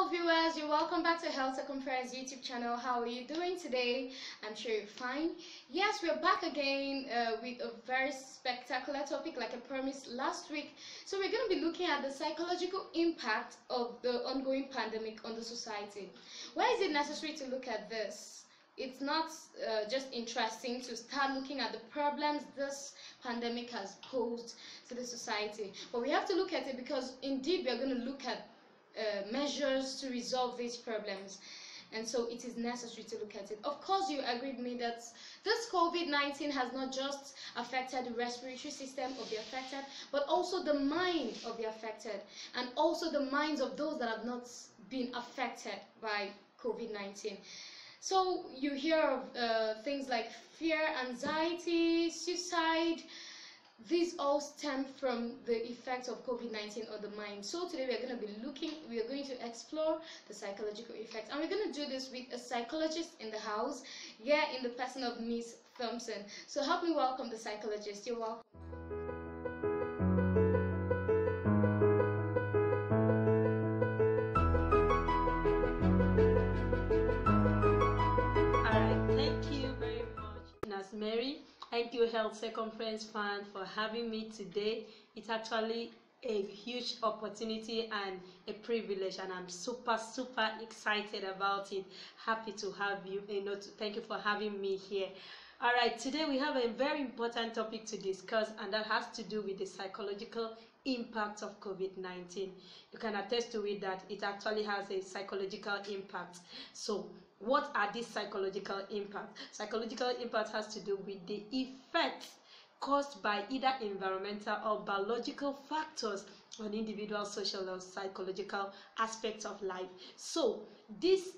Hello viewers, you're welcome back to Health Circumference YouTube channel. How are you doing today? I'm sure you're fine. Yes, we're back again with a very spectacular topic like I promised last week. So we're going to be looking at the psychological impact of the ongoing pandemic on the society. Why is it necessary to look at this? It's not just interesting to start looking at the problems this pandemic has posed to the society, but we have to look at it because indeed we are going to look at measures to resolve these problems, and so it is necessary to look at it. Of course, you agree with me that this COVID-19 has not just affected the respiratory system of the affected, but also the mind of the affected, and also the minds of those that have not been affected by COVID-19. So you hear of things like fear, anxiety, suicide. These all stem from the effects of COVID-19 on the mind. So today we are going to explore the psychological effects, and we're going to do this with a psychologist in the house, in the person of Miss Thompson. So help me welcome the psychologist. You're welcome. Alright, thank you very much, Nurse Mary. Thank you, Health Circumference fan, for having me today. It's actually a huge opportunity and a privilege, and I'm super excited about it. Happy to have you. Thank you for having me here. All right, today we have a very important topic to discuss, and that has to do with the psychological impact of COVID-19. You can attest to it that it actually has a psychological impact. So what are these psychological impacts? Psychological impact has to do with the effects caused by either environmental or biological factors on individual social or psychological aspects of life. So this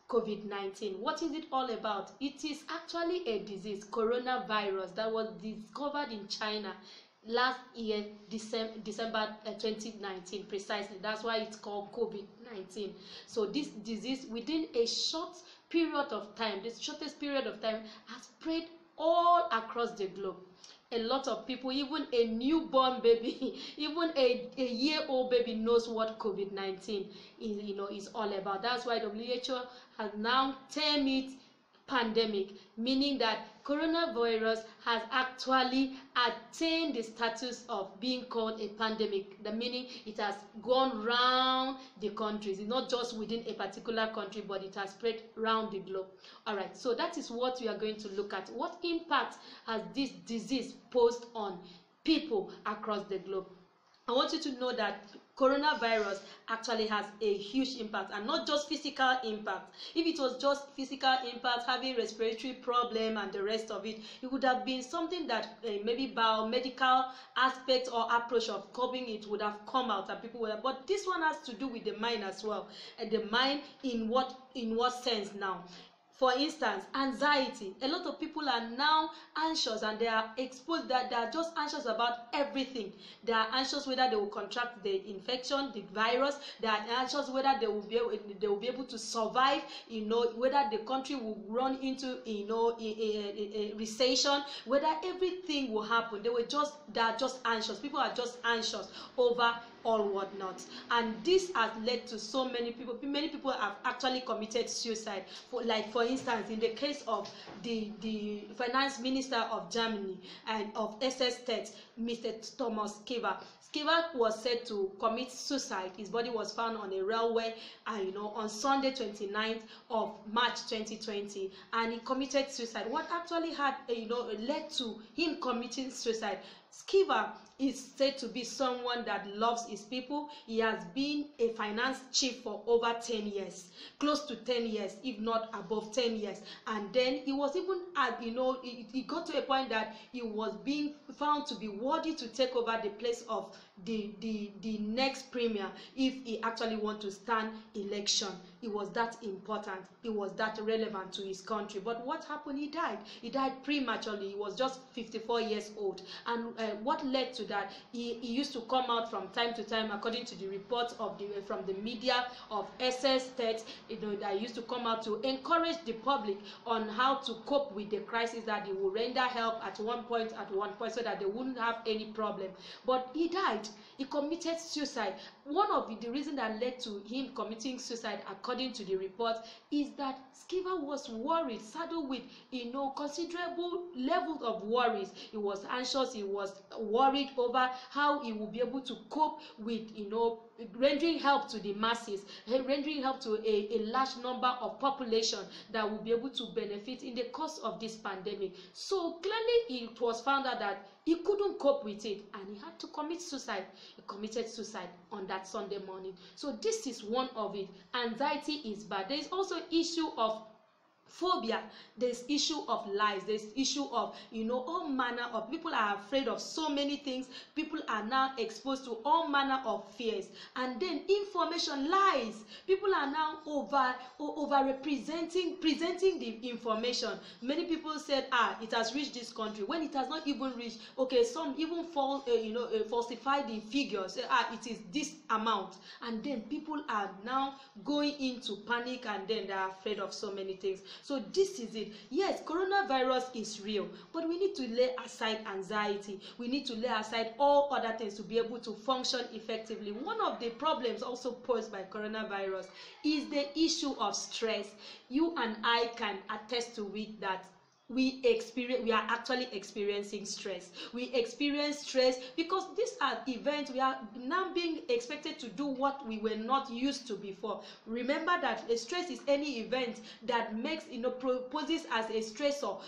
COVID-19, what is it all about? It is actually a disease, coronavirus, that was discovered in China last year, December 2019 precisely. That's why it's called COVID-19. So this disease, within a short period of time, this shortest period of time, has spread all across the globe. A lot of people, even a newborn baby, even a year-old baby knows what COVID-19 is all about. That's why WHO has now termed it pandemic, meaning that coronavirus has actually attained the status of being called a pandemic. The meaning, it has gone round the countries. It's not just within a particular country, but it has spread round the globe. All right, so that is what we are going to look at. What impact has this disease posed on people across the globe? I want you to know that coronavirus actually has a huge impact, and not just physical impact. If it was just physical impact, having respiratory problem and the rest of it, it would have been something that maybe biomedical aspect or approach of coping it would have come out and people would have. But this one has to do with the mind as well, and the mind in what sense now? For instance, anxiety. A lot of people are now anxious, and they are exposed that they are just anxious about everything. They are anxious whether they will contract the infection, the virus. They are anxious whether they will be able to survive. Whether the country will run into a recession. Whether everything will happen. They are just anxious. People are just anxious over all whatnot, and this has led to so many people. Many people have actually committed suicide. For instance, in the case of the finance minister of Germany and of SS State, Mr. Thomas Skiver was said to commit suicide. His body was found on a railway, on Sunday 29th of March 2020, and he committed suicide. What actually had led to him committing suicide? Skiver is said to be someone that loves his people. He has been a finance chief for over 10 years, close to 10 years, if not above 10 years. And then he was even he got to a point that he was being found to be worthy to take over the place of the next premier if he actually want to stand election. It was that important. It was that relevant to his country. But what happened? He died. He died prematurely. He was just 54 years old. And what led to that? He used to come out from time to time, according to the reports from the media of SS State, that used to come out to encourage the public on how to cope with the crisis, that he would render help at one point, so that they wouldn't have any problem. But he died. He committed suicide. one of the reasons that led to him committing suicide, according to the report, is that Skiva was worried, saddled with considerable levels of worries. He was anxious, he was worried over how he would be able to cope with rendering help to the masses, rendering help to a large number of population that will be able to benefit in the course of this pandemic. So clearly it was found out that he couldn't cope with it and he had to commit suicide. He committed suicide on that Sunday morning. So this is one of it. Anxiety is bad. There is also issue of phobia. There's issue of lies. There's issue of all manner of people are afraid of so many things. People are now exposed to all manner of fears, and then information lies. People are now presenting the information. Many people said it has reached this country when it has not even reached. Okay, some even falsify the figures, say it is this amount, and then people are now going into panic, and then they are afraid of so many things. So this is it. Yes, coronavirus is real, but we need to lay aside anxiety. We need to lay aside all other things to be able to function effectively. One of the problems also posed by coronavirus is the issue of stress. You and I can attest to it that we are actually experiencing stress. We experience stress because these are events we are now being expected to do what we were not used to before. Remember that a stress is any event that makes poses as a stressor,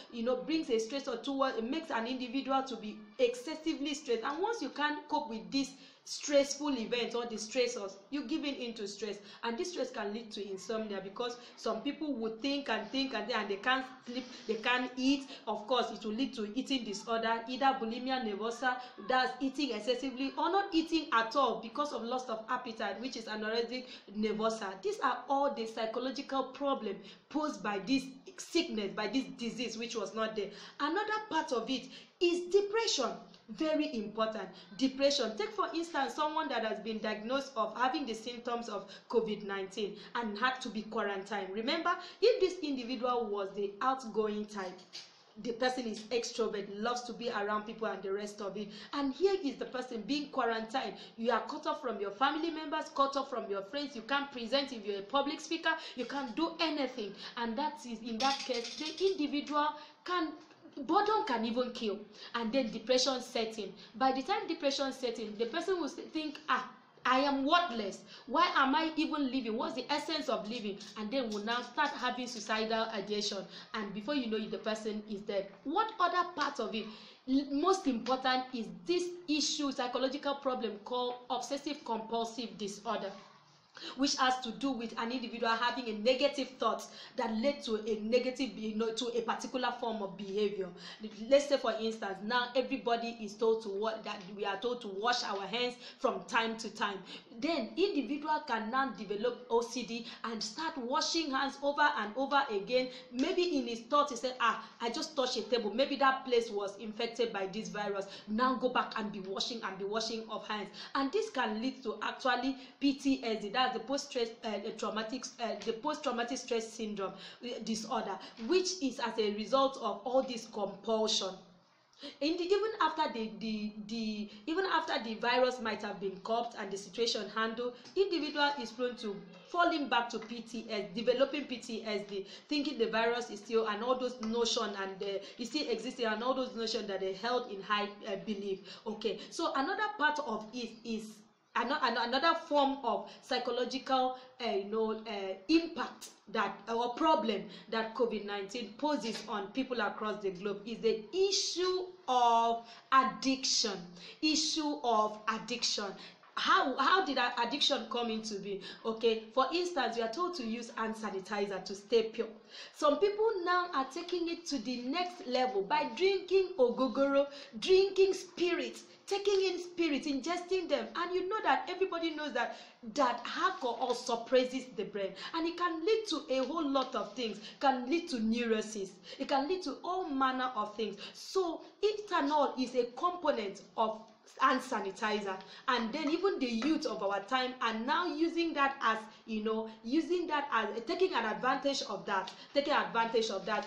brings a stressor toward, makes an individual to be excessively stressed. And once you can't cope with this stressful event or the stressors, you giving into stress, and this stress can lead to insomnia, because some people would think and they can't sleep, they can't eat. Of course, it will lead to eating disorder, either bulimia nervosa, that's eating excessively, or not eating at all because of loss of appetite, which is anorexia nervosa. These are all the psychological problem posed by this sickness, by this disease, which was not there. Another part of it is depression. Very important. Depression. Take for instance someone that has been diagnosed of having the symptoms of COVID-19 and had to be quarantined. Remember, if this individual was the outgoing type, the person is extrovert, loves to be around people and the rest of it, and here is the person being quarantined. You are cut off from your family members, cut off from your friends. You can't present if you're a public speaker, you can't do anything, and that is, in that case, the individual boredom can even kill, and then depression sets in. By the time depression sets in, the person will think, I am worthless. Why am I even living? What's the essence of living? And then will now start having suicidal ideation, and before you know it, the person is dead. What other part of it? Most important is this issue, psychological problem called obsessive compulsive disorder, which has to do with an individual having a negative thought that led to a negative, to a particular form of behavior. Let's say, for instance, now everybody is told we are told to wash our hands from time to time. Then individual can now develop OCD and start washing hands over and over again. Maybe in his thoughts he said, I just touched a table, maybe that place was infected by this virus. Now go back and be washing of hands, and this can lead to actually PTSD. That's the post-traumatic stress syndrome disorder, which is as a result of all this compulsion. Even after the virus might have been curbed and the situation handled, individual is prone to falling back to PTSD, developing PTSD, thinking the virus is still, and all those notions, and is still existing, and all those notions that they held in high belief. Okay, so another part of it is another form of psychological impact that or problem that COVID-19 poses on people across the globe is the issue of addiction. How did that addiction come into being? Okay, for instance, we are told to use hand sanitizer to stay pure. Some people now are taking it to the next level by drinking ogogoro, drinking spirits, taking in spirits, ingesting them, and you know that everybody knows that alcohol suppresses the brain, and it can lead to a whole lot of things. It can lead to neurosis, it can lead to all manner of things. So ethanol is a component of hand sanitizer, and then even the youth of our time are now using that as taking advantage of that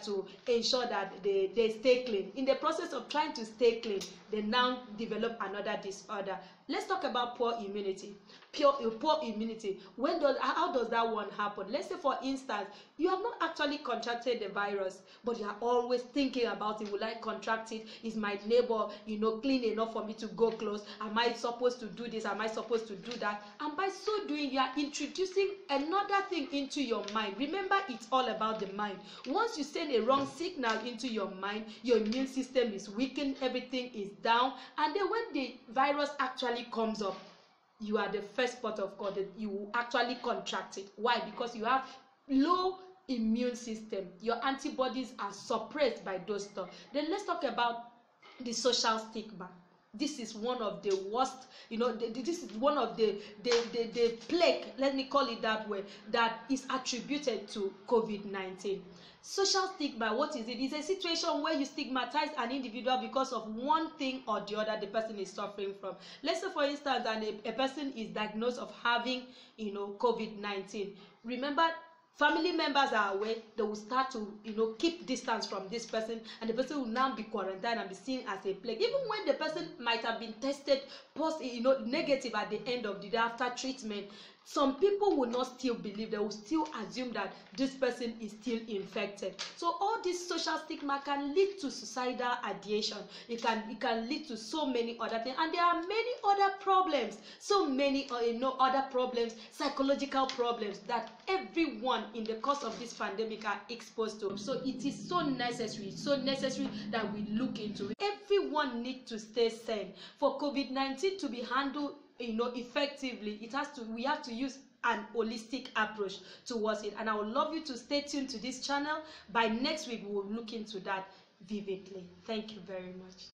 to ensure that they stay clean. In the process of trying to stay clean, they now develop another disorder. Let's talk about poor immunity. Poor immunity. How does that one happen? Let's say, for instance, you have not actually contracted the virus, but you are always thinking about it. Will I contract it? Is my neighbor, clean enough for me to go close? Am I supposed to do this? Am I supposed to do that? And by so doing, you are introducing another thing into your mind. Remember, it's all about the mind. Once you send a wrong signal into your mind, your immune system is weakened, everything is down, and then when the virus actually comes up, you are the first port of call that you will actually contract it. Why? Because you have low immune system. Your antibodies are suppressed by those stuff. Then let's talk about the social stigma. This is one of the worst, this is one of the plague, let me call it that way, that is attributed to COVID-19. Social stigma, what is it? It's a situation where you stigmatize an individual because of one thing or the other the person is suffering from. Let's say, for instance, a person is diagnosed of having, COVID-19. Remember, family members are aware. They will start to keep distance from this person, and the person will now be quarantined and be seen as a plague, even when the person might have been tested negative at the end of the day after treatment. Some people will not still believe. They will still assume that this person is still infected. So all this social stigma can lead to suicidal ideation. It can lead to so many other things, and there are many other problems, so many other problems, psychological problems that everyone in the course of this pandemic are exposed to. So it is so necessary that we look into it. Everyone needs to stay sane. For COVID-19 to be handled effectively, we have to use an holistic approach towards it. And I would love you to stay tuned to this channel. By next week, we will look into that vividly. Thank you very much.